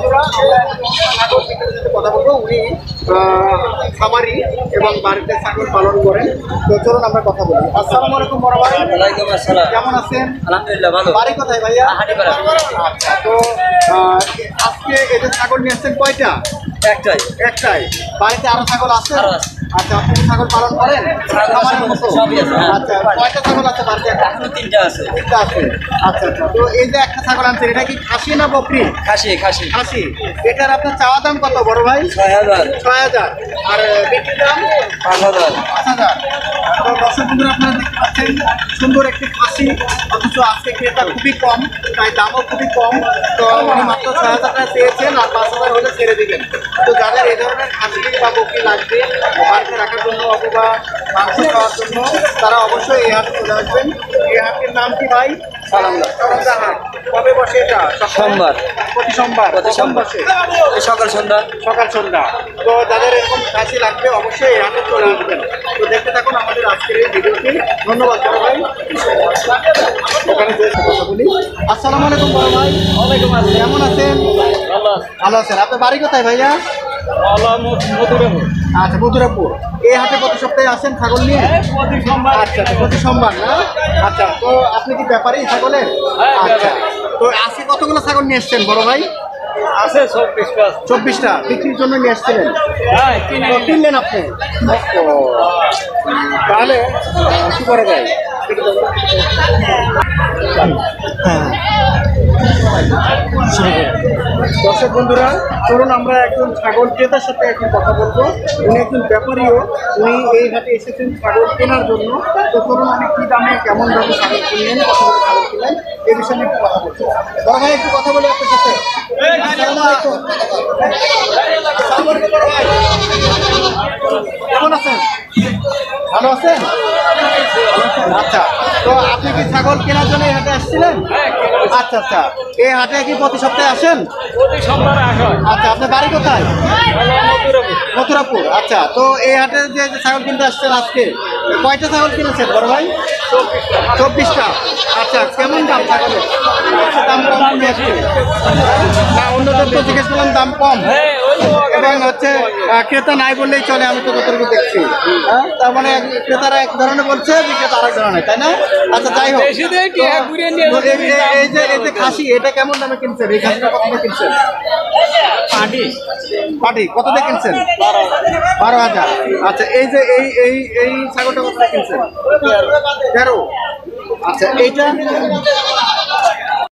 বন্ধুরা ছাগল বিক্রেতার সাথে কথা বলবো। উনি খামারি এবং বাড়িতে ছাগল পালন করেন। তো চলুন আমরা কথা বলি। আসসালামু আলাইকুম বড় ভাই। ওয়ালাইকুম আসসালাম। কেমন আছেন? আলহামদুলিল্লাহ ভালো। বাড়ি কোথায় ভাইয়া? হাটিপাড়া। আচ্ছা, তো আজকে এদের ছাগল নিয়ে আসছেন কয়টা? একটাই। একটাই। বাড়িতে আরো ছাগল আছে? আরো আছে। আচ্ছা, আপনি পালন করেন? ছাগল সবই আছে। আচ্ছা, কয়টা ছাগল আছে বাড়িতে? এখনো তিনটা আছে। তিনটা আছে। আচ্ছা আচ্ছা, তো এই যে একটা ছাগল আনছেন, এটা কি খাসি না বকরি? খাসি খাসি। খাসি। এটার আপনার চাওয়া দাম কত বড় ভাই? ৬,০০০। ৬,০০০। আর বিক্রির দাম? ৫,০০০। ৫,০০০। তো দর্শক বন্ধুরা, আপনারা দেখতে পাচ্ছেন সুন্দর একটি খাসি, অথচ আজকে ক্রেতা খুবই কম, তাই দামও খুবই কম। তো উনি মাত্র ৬,০০০ টাকা চেয়েছেন, আর ৫,০০০ হলে ছেড়ে দিবেন। তো যাদের এই ধরনের খাসি বা বকরি লাগবে বাড়িতে রাখার জন্য অথবা মাংস খাওয়ার জন্য, তারা অবশ্যই এই হাটে চলে আসবেন। এই হাটের নাম কি ভাই? সালামদা। সালামদা হাট। কবে বসে এটা? সোমবার। প্রতি সোমবার। প্রতি কখন সোমবার। বসে? এই সকাল সন্ধ্যা। সকাল সন্ধ্যা। তো যাদের এরকম খাসি লাগবে অবশ্যই এই হাটে চলে আসবেন। তো দেখতে থাকুন আমাদের আজকের এই ভিডিওটি। ধন্যবাদ বড় ভাই। ওখানে যে কথা বলি। আসসালামু আলাইকুম বড় ভাই। ওয়ালাইকুম আসসালাম। কেমন আছেন? ভালো আছেন। আপনার বাড়ি কোথায় ভাইয়া? মধুরাপুর। আচ্ছা, মধুরাপুর। এই হাটে প্রতি সপ্তাহে আসেন ছাগল নিয়ে? প্রতি সোমবার। আচ্ছা, প্রতি সোমবার না? আচ্ছা, তো আপনি কি ব্যাপারী ছাগলের? হ্যাঁ, আচ্ছা, ব্যাপারী। তো আজকে কতগুলো ছাগল নিয়ে এসছেন বড় ভাই? আছে ২৪টা। 24টা বিক্রির জন্য নিয়ে এসছিলেন? হ্যাঁ, তো কিনলেন আপনি? তাহলে কি করা যায়? হ্যাঁ, দর্শক বন্ধুরা, চলুন আমরা একজন ছাগল ক্রেতার সাথে এখন কথা বলবো। উনি একজন ব্যাপারীও, উনি এই হাটে এসেছেন ছাগল কেনার জন্য। তো চলুন, উনি কি দামে কেমন দামে ছাগল কিনলেন, কত করে ছাগল কিনলেন, এই বিষয়ে নিয়ে একটু কথা বলবো। বড় ভাই, একটু কথা বলি আপনার সাথে। আসসালামু আলাইকুম। আসসালামু আলাইকুম বড় ভাই। কেমন আছেন? ভালো আছেন? আচ্ছা, তো আপনি কি ছাগল কেনার জন্য এই হাটে আসছিলেন? আচ্ছা আচ্ছা, এই হাটে কি প্রতি সপ্তাহে আসেন? প্রতি সোমবার আসা হয়। আচ্ছা, আপনার বাড়ি কোথায়? মধুরাপুর। মথুরাপুর। আচ্ছা, তো এই হাটে যে ছাগল কিনতে আসছেন আজকে, কয়টা ছাগল কিনেছেন বড় ভাই? 24টা। আচ্ছা, কেমন দাম ছাগলের? দাম কম মনে হচ্ছে না? অন্যদের তো জিজ্ঞেস করলাম দাম কম, এবং হচ্ছে ক্রেতা নাই বললেই চলে, আমি তো যতটুকু দেখছি। হ্যাঁ, তার মানে ক্রেতারা এক ধরনের বলছে, বিক্রেতা আরেক ধরনের, তাই না? আচ্ছা, যাই হোক, এই যে খাসি, এটা কেমন দামে কিনছেন? এই খাসিটা কত দিয়ে কিনছেন? পাটি কত দিয়ে কিনছেন? 12,000। আচ্ছা, এই যে এই ছাগলটা কত দিয়ে কিনছেন? 13। আচ্ছা, এইটা